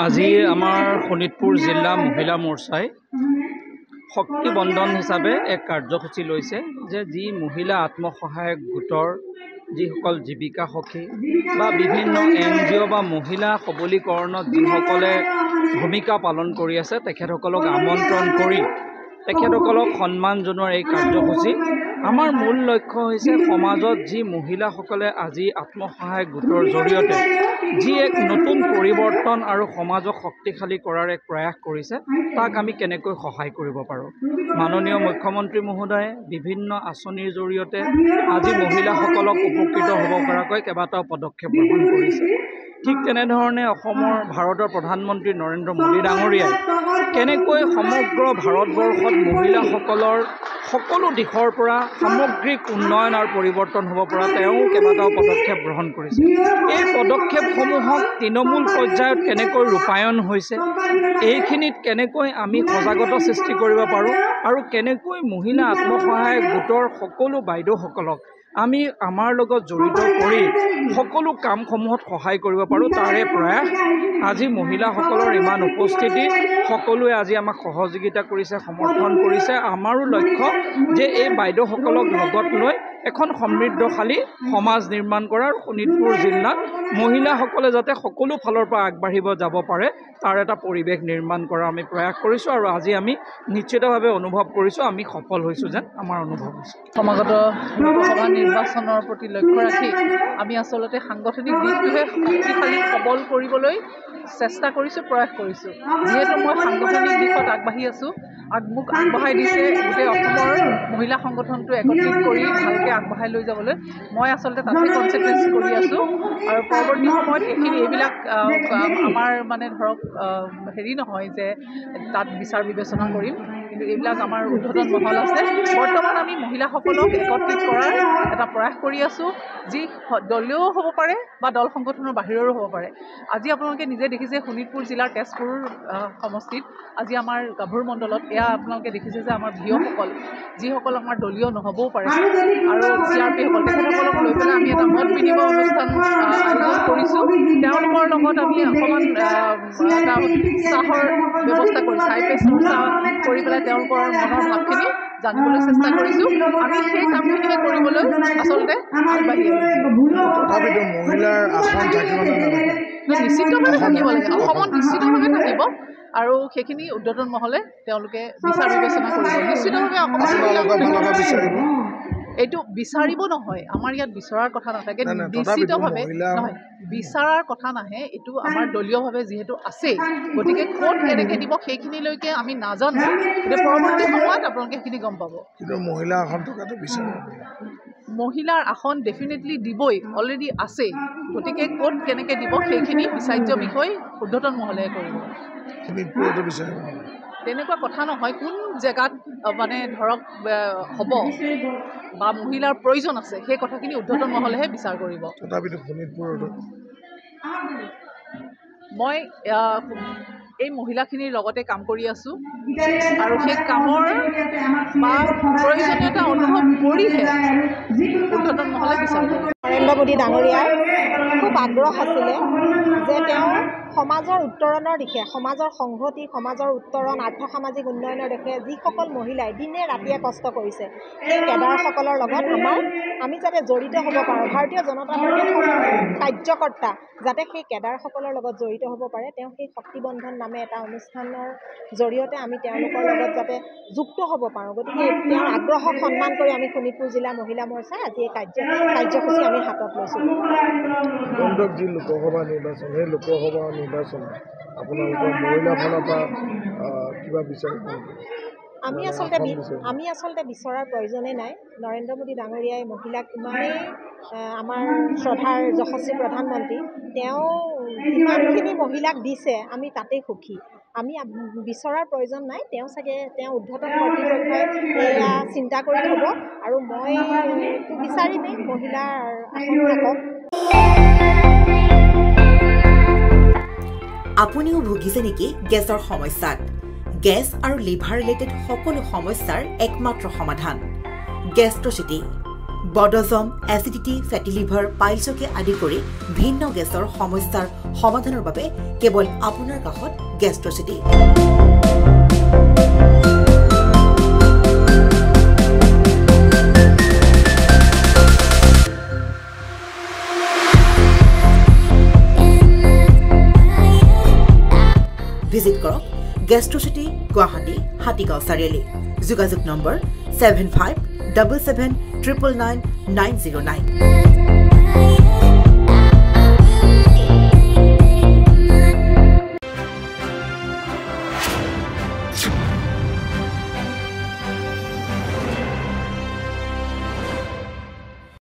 আজি আমাৰ শোণিতপুৰ জিলা মহিলা মৰ্চাই শক্তি বন্ধন হিচাপে এক কাৰ্যসূচী লৈছে যে যি মহিলা আত্মসহায়ক গোটৰ যিসকল জীৱিকা সখী বা বিভিন্ন NGO বা মহিলা সবলীকৰণত যিসকলে ভূমিকা পালন কৰি আছে তেখেতসকলক আমন্ত্ৰণ কৰি তেখেতসকলক সন্মান জনোৱাৰ এই কাৰ্যসূচী আমাৰ মূল লক্ষ্য হৈছে সমাজত যি মহিলাসকলে আজি আত্মসহায়ক গোটৰ জৰিয়তে যি এক নতুন পৰিৱৰ্তন আৰু সমাজক শক্তিশালী কৰাৰ এক প্ৰয়াস কৰিছে তাক আমি কেনেকৈ সহায় কৰিব পাৰোঁ। মাননীয় মুখ্যমন্ত্ৰী মহোদয়ে বিভিন্ন আঁচনিৰ জৰিয়তে আজি মহিলাসকলক উপকৃত হ'ব পৰাকৈ কেইবাটাও পদক্ষেপ গ্ৰহণ কৰিছে। ঠিক তেনেধৰণে অসমৰ ভাৰতৰ প্ৰধানমন্ত্ৰী নৰেন্দ্ৰ মোদী ডাঙৰীয়াই কেনেকৈ সমগ্ৰ ভাৰতবৰ্ষত মহিলাসকলৰ সকলো দিশৰ পৰা সামগ্ৰিক উন্নয়ন আৰু পৰিৱৰ্তন হ'ব পৰা তেওঁ কেইবাটাও পদক্ষেপ গ্ৰহণ কৰিছে। এই পদক্ষেপসমূহক তৃণমূল পৰ্যায়ত কেনেকৈ ৰূপায়ণ হৈছে, এইখিনিত কেনেকৈ আমি সজাগতা সৃষ্টি কৰিব পাৰোঁ আৰু কেনেকৈ মহিলা আত্মসহায়ক গোটৰ সকলো বাইদেউসকলক আমি আমাৰ লগত জড়িত কৰি সকলো কামসমূহত সহায় কৰিব পাৰোঁ তাৰে প্ৰয়াস। আজি মহিলাসকলৰ ইমান উপস্থিতি, সকলোৱে আজি আমাক সহযোগিতা কৰিছে, সমৰ্থন কৰিছে। আমাৰো লক্ষ্য যে এই বাইদেউসকলক লগত লৈ এখন সমৃদ্ধশালী সমাজ নিৰ্মাণ কৰাৰ শোণিতপুৰ জিলাত মহিলাসকলে যাতে সকলো ফালৰ পৰা আগবাঢ়িব যাব পাৰে তাৰ এটা পৰিৱেশ নিৰ্মাণ কৰা আমি প্ৰয়াস কৰিছোঁ আৰু আজি আমি নিশ্চিতভাৱে অনুভৱ কৰিছোঁ আমি সফল হৈছোঁ যেন আমাৰ অনুভৱ হৈছে। সমাগত লোকসভা নিৰ্বাচনৰ প্ৰতি লক্ষ্য ৰাখি আমি আচলতে সাংগঠনিক দিশটোহে শক্তিশালী সবল কৰিবলৈ চেষ্টা কৰিছোঁ, প্ৰয়াস কৰিছোঁ। যিহেতু মই সাংগঠনিক দিশত আগবাঢ়ি আছোঁ, মোক আগবঢ়াই দিছে গোটেই অসমৰ মহিলা সংগঠনটো একত্ৰিত কৰি ভালকৈ আগবঢ়াই লৈ যাবলৈ মই আচলতে তাতে কনচেনট্ৰেট কৰি আছোঁ। আৰু পৰৱৰ্তী সময়ত এইবিলাক আমাৰ মানে ধৰক হেৰি নহয় যে তাত বিচাৰ বিবেচনা কৰিম, কিন্তু এইবিলাক আমাৰ উদ্বোধন মহল আছে। বৰ্তমান আমি মহিলাসকলক একত্ৰিত কৰাৰ এটা প্ৰয়াস কৰি আছোঁ, যি দলীয়ও হ'ব পাৰে বা দল সংগঠনৰ বাহিৰৰো হ'ব পাৰে। আজি আপোনালোকে নিজে দেখিছে শোণিতপুৰ জিলাৰ তেজপুৰ সমষ্টিত আজি আমাৰ গাভৰু মণ্ডলত এয়া আপোনালোকে দেখিছে যে আমাৰ ভিঅ'সকল যিসকল আমাৰ দলীয় নহ'বও পাৰে আৰু CRP-সকল তেখেতসকলক লৈ পেলাই আমি এটা মত বিনিময় অনুষ্ঠান আয়োজন কৰিছোঁ। তেওঁলোকৰ লগত আমি অকণমান এটা চাহৰ ব্যৱস্থা কৰিছোঁ, হাই প্ৰেছাৰ চাহ কৰি পেলাই তেওঁলোকৰ মনৰ ভাৱখিনি জানিবলৈ চেষ্টা কৰিছোঁ। আমি সেই কামখিনিকে কৰিবলৈ আচলতে আগবাঢ়ি তথাপিতো মহিলাৰ আসন নিশ্চিতভাৱে থাকিব লাগে, অসমত নিশ্চিতভাৱে থাকিব আৰু সেইখিনি উদ্বোধন মহলে তেওঁলোকে বিচাৰ বিবেচনা কৰিব। নিশ্চিতভাৱে এইটো বিচাৰিব নহয়, আমাৰ ইয়াত বিচৰাৰ কথা নাথাকে, নিশ্চিতভাৱে নহয় বিচাৰাৰ কথা নাহে, এইটো আমাৰ দলীয়ভাৱে যিহেতু আছে গতিকে ক'ত কেনেকৈ দিব সেইখিনিলৈকে আমি নাজানো, গতিকে পৰৱৰ্তী সময়ত আপোনালোকে সেইখিনি গম পাব। কিন্তু মহিলা আসন থকাটো বিচাৰে, মহিলাৰ আসন ডেফিনেটলি দিবই, অলৰেডি আছে, গতিকে ক'ত কেনেকৈ দিব সেইখিনি বিচাৰ্য বিষয় উৰ্ধ্বতন মহলে কৰিব। তেনেকুৱা কথা নহয়, কোন জেগাত মানে ধৰক হ'ব বা মহিলাৰ প্ৰয়োজন আছে সেই কথাখিনি উৰ্ধ্বতন মহলেহে বিচাৰ কৰিব। মই এই মহিলাখিনিৰ লগতে কাম কৰি আছোঁ আৰু সেই কামৰ বা প্ৰয়োজনীয়তা অনুভৱ কৰিহে উৰ্ধ্বতন মহলে বিচাৰ কৰিব। নৰেন্দ্ৰ মোদী ডাঙৰীয়াৰ খুব আগ্ৰহ আছিলে যে তেওঁ সমাজৰ উত্তৰণৰ দিশে, সমাজৰ সংহতি, সমাজৰ উত্তৰণ, আৰ্থসামাজিক উন্নয়নৰ দিশে যিসকল মহিলাই দিনে ৰাতিয়ে কষ্ট কৰিছে সেই কেডাৰসকলৰ লগত আমি যাতে জড়িত হ'ব পাৰোঁ, ভাৰতীয় জনতা পাৰ্টীৰ কাৰ্যকৰ্তা যাতে সেই কেডাৰসকলৰ লগত জড়িত হ'ব পাৰে, তেওঁ সেই শক্তিবন্ধন নামে এটা অনুষ্ঠানৰ জৰিয়তে আমি তেওঁলোকৰ লগত যাতে যুক্ত হ'ব পাৰোঁ। গতিকে তেওঁৰ আগ্ৰহক সন্মান কৰি আমি শোণিতপুৰ জিলা মহিলা মৰ্চাই আজি এই কাৰ্যসূচী আমি হাতত লৈছোঁ। যি লোকসভা নিৰ্বাচন, সেই লোকসভা নিৰ্বাচন আপোনালোকৰ মহিলা ফালৰ পৰা কিবা বিচাৰিব? আমি আচলতে বিচৰাৰ প্ৰয়োজনেই নাই। নৰেন্দ্ৰ মোদী ডাঙৰীয়াই মহিলাক ইমানেই আমাৰ শ্ৰদ্ধাৰ যশস্বী প্ৰধানমন্ত্ৰী, তেওঁ যিমানখিনি মহিলাক দিছে আমি তাতেই সুখী। আমি বিচৰাৰ প্ৰয়োজন নাই, তেওঁ উৰ্ধ্বতন কৰ্তৃপক্ষই এয়া চিন্তা কৰি থ'ব আৰু মইতো বিচাৰিমেই মহিলাৰ আসন থাকক। আপুনিও ভুগিছে নেকি গেছৰ সমস্যাত? গেছ আৰু লিভাৰ ৰিলেটেড সকলো সমস্যাৰ একমাত্ৰ সমাধান গেষ্ট্ৰচিটি। বদহজম, এচিডিটি, ফেটি লিভাৰ, পাইলছকে আদি কৰি ভিন্ন গেছৰ সমস্যাৰ সমাধানৰ বাবে কেৱল আপোনাৰ কাষত গেষ্ট্ৰচিটি। ভিজিট কৰক গেষ্ট্ৰচিটি গুৱাহাটী হাতীগাঁও চাৰিআলি। যোগাযোগ নম্বৰ 7577999909।